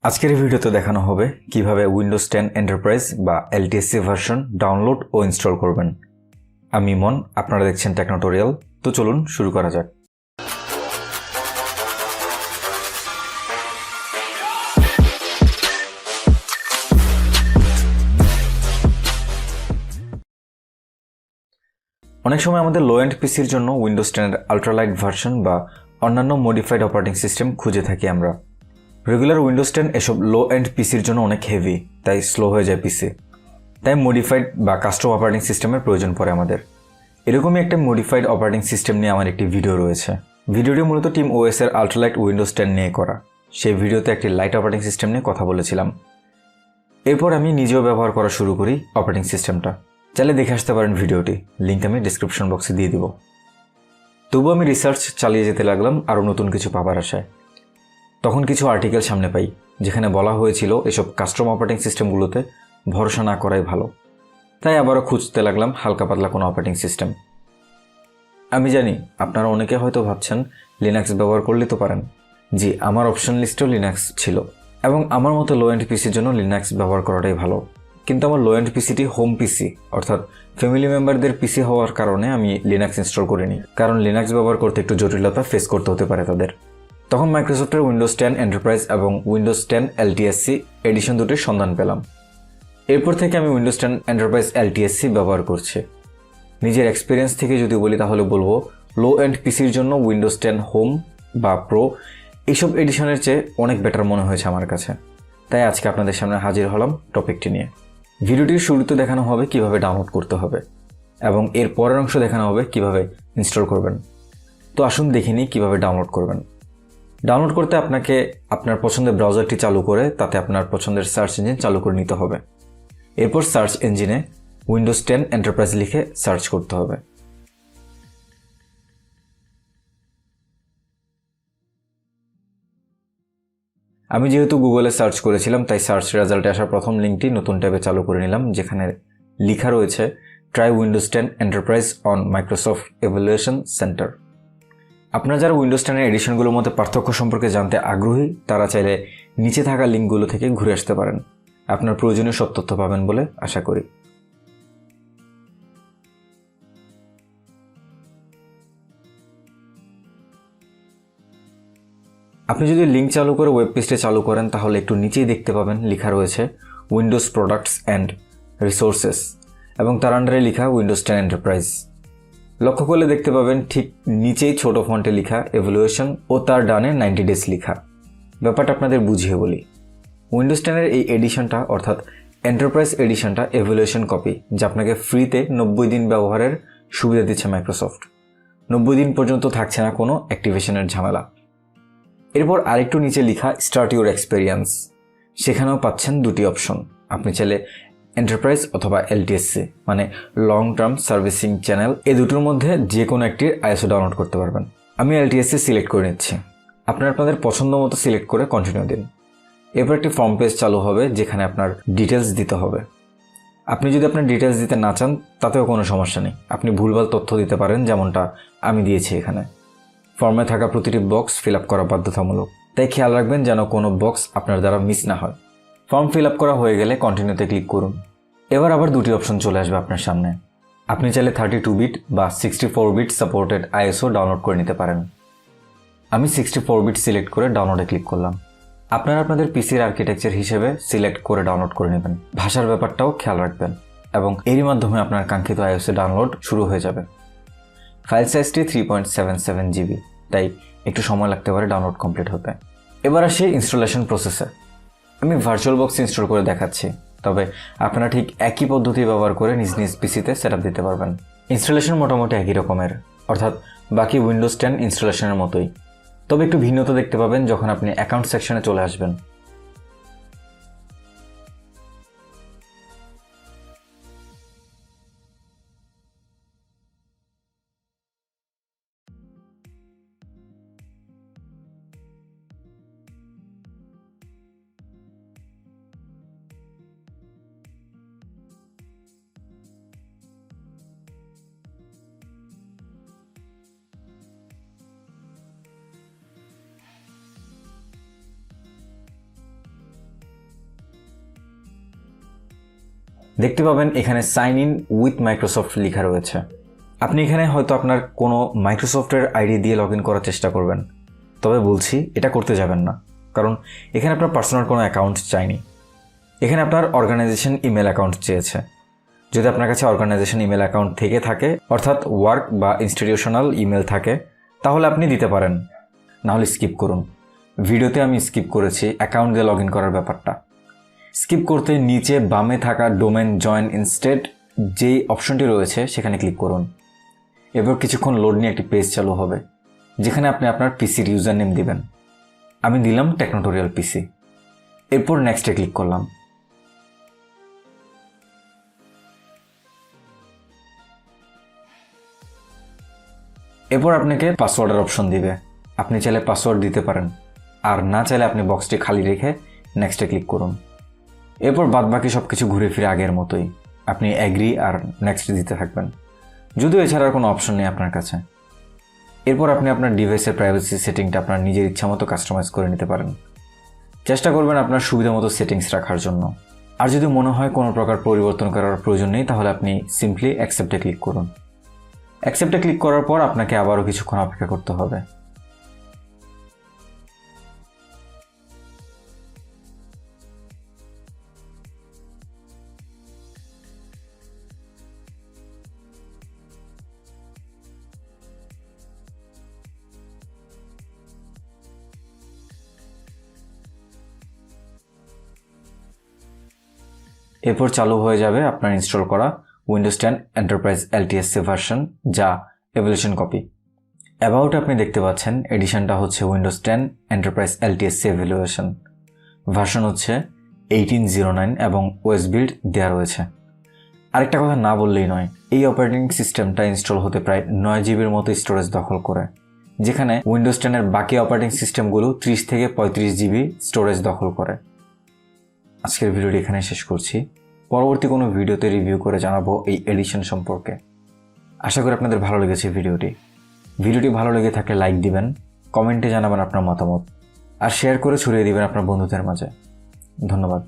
আজকের এই ভিডিওতে দেখানো হবে কিভাবে উইন্ডোজ 10 এন্টারপ্রাইজ বা LTSC ভার্সন ডাউনলোড ও ইনস্টল করবেন। আমি ইমন, আপনারা দেখছেন টেকনোটোরিয়াল। তো চলুন শুরু করা যাক। অনেক সময় আমাদের লো এন্ড পিসির জন্য উইন্ডোজ 10 এর আল্ট্রালাইট ভার্সন বা অন্যান্য মডিফাইড অপারেটিং সিস্টেম খুঁজে থাকি আমরা। রেগুলার উইন্ডোজ 10 এসব লো এন্ড পিসির জন্য অনেক হেভি, তাই স্লো হয়ে যায় পিসি। তাই মডিফাইড বা কাস্টম অপারেটিং সিস্টেমের প্রয়োজন পড়ে আমাদের। এরকমই একটা মডিফাইড অপারেটিং সিস্টেম নিয়ে আমার একটি ভিডিও রয়েছে। ভিডিওটি মূলত টিম ওএস এর আল্ট্রালাইট উইন্ডোজ 10 নিয়ে করা। সেই ভিডিওতে একটি লাইট অপারেটিং সিস্টেম নিয়ে কথা বলেছিলাম। এরপর আমি নিজেও ব্যবহার করা শুরু করি অপারেটিং সিস্টেমটা। চাইলে দেখে আসতে পারেন ভিডিওটি, লিঙ্ক আমি ডিসক্রিপশন বক্সে দিয়ে দিব। তবুও আমি রিসার্চ চালিয়ে যেতে লাগলাম আরও নতুন কিছু পাবার আশায়। তখন কিছু আর্টিকেল সামনে পাই যেখানে বলা হয়েছিল এসব কাস্টম অপারেটিং সিস্টেমগুলোতে ভরসা না করাই ভালো। তাই আবারও খুঁজতে লাগলাম হালকা পাতলা কোনো অপারেটিং সিস্টেম। আমি জানি আপনারা অনেকে হয়তো ভাবছেন লিনাক্স ব্যবহার করলে তো পারেন। জি, আমার অপশন লিস্টেও লিনাক্স ছিল এবং আমার মতো লো এন্ড পিসির জন্য লিনাক্স ব্যবহার করাটাই ভালো। কিন্তু আমার লো এন্ড পিসিটি হোম পিসি অর্থাৎ ফ্যামিলি মেম্বারদের পিসি হওয়ার কারণে আমি লিনাক্স ইনস্টল করিনি, কারণ লিনাক্স ব্যবহার করতে একটু জটিলতা ফেস করতে হতে পারে তাদের। তখন মাইক্রোসফটের উইন্ডোজ 10 এন্টারপ্রাইজ এবং উইন্ডোজ 10 LTSC এডিশন দুটির সন্ধান পেলাম। এরপর থেকে আমি উইন্ডোজ 10 এন্টারপ্রাইজ LTSC ব্যবহার করছি। নিজের এক্সপিরিয়েন্স থেকে যদি বলি তাহলে বলবো লো এন্ড পিসির জন্য উইন্ডোজ 10 হোম বা প্রো এইসব এডিশনের চেয়ে অনেক বেটার মনে হয়েছে আমার কাছে। তাই আজকে আপনাদের সামনে হাজির হলাম টপিকটি নিয়ে। ভিডিওটির শুরুতে দেখানো হবে কিভাবে ডাউনলোড করতে হবে এবং এর পরের অংশ দেখানো হবে কিভাবে ইনস্টল করবেন। তো আসুন দেখে নিই কীভাবে ডাউনলোড করবেন। ডাউনলোড করতে আপনাকে আপনার পছন্দের ব্রাউজারটি চালু করে তাতে আপনার পছন্দের সার্চ ইঞ্জিন চালু করে নিতে হবে। এরপর সার্চ ইঞ্জিনে উইন্ডোজ 10 এন্টারপ্রাইজ লিখে সার্চ করতে হবে। আমি যেহেতু গুগলে সার্চ করেছিলাম তাই সার্চ রেজাল্টে আসা প্রথম লিঙ্কটি নতুন ট্যাবে চালু করে নিলাম, যেখানে লেখা রয়েছে try Windows 10 enterprise on Microsoft evaluation centre. আপনারা যারা উইন্ডোজ 10 এর এডিশনগুলোর মধ্যে পার্থক্য সম্পর্কে জানতে আগ্রহী তারা চাইলে নিচে থাকা লিঙ্কগুলো থেকে ঘুরে আসতে পারেন। আপনার প্রয়োজনীয় সব তথ্য পাবেন বলে আশা করি। আপনি যদি লিঙ্ক চালু করে ওয়েব পেজটি চালু করেন তাহলে একটু নিচেই দেখতে পাবেন লেখা রয়েছে উইন্ডোজ প্রোডাক্টস অ্যান্ড রিসোর্সেস এবং তার আন্ডারে লেখা উইন্ডোজ 10 এন্টারপ্রাইজ। লক্ষ্য করলে দেখতে পাবেন ঠিক নিচেই ছোট ফন্টে লেখা এভ্যালুয়েশন ও তার ডানে 90 ডেজ লেখা। ব্যাপারটা আপনাদের বুঝিয়ে বলি। উইন্ডোজ 10 এর এই এডিশনটা অর্থাৎ এন্টারপ্রাইজ এডিশনটা এভ্যালুয়েশন কপি, যা আপনাকে ফ্রিতে 90 দিন ব্যবহারের সুবিধা দিচ্ছে মাইক্রোসফট। 90 দিন পর্যন্ত থাকছে না কোনো অ্যাক্টিভেশনের ঝামেলা। এরপর আরেকটু নিচে লেখা স্টার্ট ইউর এক্সপেরিয়েন্স, সেখানেও পাচ্ছেন দুটি অপশন। আপনি চাইলে এন্টারপ্রাইজ অথবা LTSC মানে লং টার্ম সার্ভিসিং চ্যানেল, এই দুটোর মধ্যে যে কোনো একটির আইএসও ডাউনলোড করতে পারবেন। আমি LTSC সিলেক্ট করে নিচ্ছি। আপনারা আপনাদের পছন্দ মতো সিলেক্ট করে কন্টিনিউ দিন। এরপর একটি ফর্ম পেজ চালু হবে যেখানে আপনার ডিটেলস দিতে হবে। আপনি যদি আপনার ডিটেলস দিতে না চান তাতেও কোনো সমস্যা নেই, আপনি ভুলভাল তথ্য দিতে পারেন, যেমনটা আমি দিয়েছি এখানে। ফর্মে থাকা প্রতিটি বক্স ফিল আপ করা বাধ্যতামূলক, তাই খেয়াল রাখবেন যেন কোনো বক্স আপনার দ্বারা মিস না হয়। ফর্ম ফিল আপ করা হয়ে গেলে কন্টিনিউতে ক্লিক করুন। এবার আবার দুটি অপশন চলে আসবে আপনার সামনে। আপনি চাইলে 32 বিট বা 64 বিট সাপোর্টেড আইএসও ডাউনলোড করে নিতে পারেন। আমি 64 বিট সিলেক্ট করে ডাউনলোডে ক্লিক করলাম। আপনারা আপনাদের পিসির আর্কিটেকচার হিসেবে সিলেক্ট করে ডাউনলোড করে নেবেন। ভাষার ব্যাপারটাও খেয়াল রাখবেন এবং এরই মাধ্যমে আপনার কাঙ্ক্ষিত আইএসও ডাউনলোড শুরু হয়ে যাবে। ফাইল সাইজটি 3.77 GB, তাই একটু সময় লাগতে পারে ডাউনলোড কমপ্লিট হতে। এবার আসি ইনস্টলেশন প্রসেসে। আমি ভার্চুয়াল বক্স ইনস্টল করে দেখাচ্ছি, তবে আপনারা ঠিক একই পদ্ধতি ব্যবহার করে নিজ নিজ পিসিতে সেটআপ দিতে পারবেন। ইনস্টলেশন মোটামুটি একই রকমের, অর্থাৎ বাকি উইন্ডোজ 10 ইনস্টলেশনের মতোই, তবে একটু ভিন্নতা দেখতে পাবেন যখন আপনি অ্যাকাউন্ট সেকশনে চলে আসবেন। দেখতে পাবেন এখানে সাইন ইন উইথ মাইক্রোসফট লেখা রয়েছে। আপনি এখানে হয়তো আপনার কোনো মাইক্রোসফটের আইডি দিয়ে লগ ইন করার চেষ্টা করবেন, তবে বলছি এটা করতে যাবেন না, কারণ এখানে আপনার পার্সোনাল কোনো অ্যাকাউন্ট চাইনি। এখানে আপনার অর্গানাইজেশন ইমেল অ্যাকাউন্ট চেয়েছে। যদি আপনার কাছে অর্গানাইজেশন ইমেল অ্যাকাউন্ট থেকে থাকে, অর্থাৎ ওয়ার্ক বা ইনস্টিটিউশনাল ইমেল থাকে, তাহলে আপনি দিতে পারেন, নাহলে স্কিপ করুন। ভিডিওতে আমি স্কিপ করেছি অ্যাকাউন্ট দিয়ে লগ ইন করার ব্যাপারটা। স্কিপ করতে নিচে বামে থাকা ডোমেন জয়েন ইনস্টেড যেই অপশনটি রয়েছে সেখানে ক্লিক করুন। এবার কিছুক্ষণ লোড নিয়ে একটি পেজ চালু হবে, যেখানে আপনি আপনার পিসির ইউজার নেম দিবেন। আমি দিলাম টেকনোটোরিয়াল পিসি। এরপর নেক্সটে ক্লিক করলাম। এরপর আপনাকে পাসওয়ার্ডের অপশন দিবে। আপনি চাইলে পাসওয়ার্ড দিতে পারেন, আর না চাইলে আপনি বক্সটি খালি রেখে নেক্সটে ক্লিক করুন। এরপর বাদবাকি সব কিছু ঘুরে ফিরে আগের মতোই আপনি অ্যাগ্রি আর নেক্সট দিতে থাকবেন, যদিও এছাড়া কোনো অপশন নেই আপনার কাছে। এরপর আপনি আপনার ডিভাইসের প্রাইভেসি সেটিংটা আপনার নিজের ইচ্ছা মতো কাস্টমাইজ করে নিতে পারেন। চেষ্টা করবেন আপনার সুবিধা মতো সেটিংস রাখার জন্য। আর যদি মনে হয় কোনো প্রকার পরিবর্তন করার প্রয়োজন নেই, তাহলে আপনি সিম্পলি অ্যাকসেপ্টে ক্লিক করুন। অ্যাকসেপ্টে ক্লিক করার পর আপনাকে আবারও কিছুক্ষণ অপেক্ষা করতে হবে। এরপর চালু হয়ে যাবে আপনার ইনস্টল করা উইন্ডোজ 10 এন্টারপ্রাইজ LTSC ভার্সন, যা এভলিউশন কপি। অ্যাবাউট আপনি দেখতে পাচ্ছেন এডিশনটা হচ্ছে Windows 10 enterprise LTSC evolution, version হচ্ছে 1809 এবং ওএস বিল্ড দেওয়া রয়েছে। আরেকটা কথা না বললেই নয়, এই অপারেটিং সিস্টেমটা ইনস্টল হতে প্রায় 9 জিবির মতো স্টোরেজ দখল করে, যেখানে উইন্ডোজ 10 এর বাকি অপারেটিং সিস্টেমগুলো 30 থেকে 35 জিবি স্টোরেজ দখল করে। আজকের ভিডিওটি এখানে শেষ করছি। পরবর্তী কোনো ভিডিওতে রিভিউ করে জানাবো এই এডিশন সম্পর্কে। আশা করি আপনাদের ভালো লেগেছে ভিডিওটি ভালো লেগে থাকলে লাইক দিবেন, কমেন্টে জানাবেন আপনার মতামত, আর শেয়ার করে ছড়িয়ে দিবেন আপনার বন্ধুদের মাঝে। ধন্যবাদ।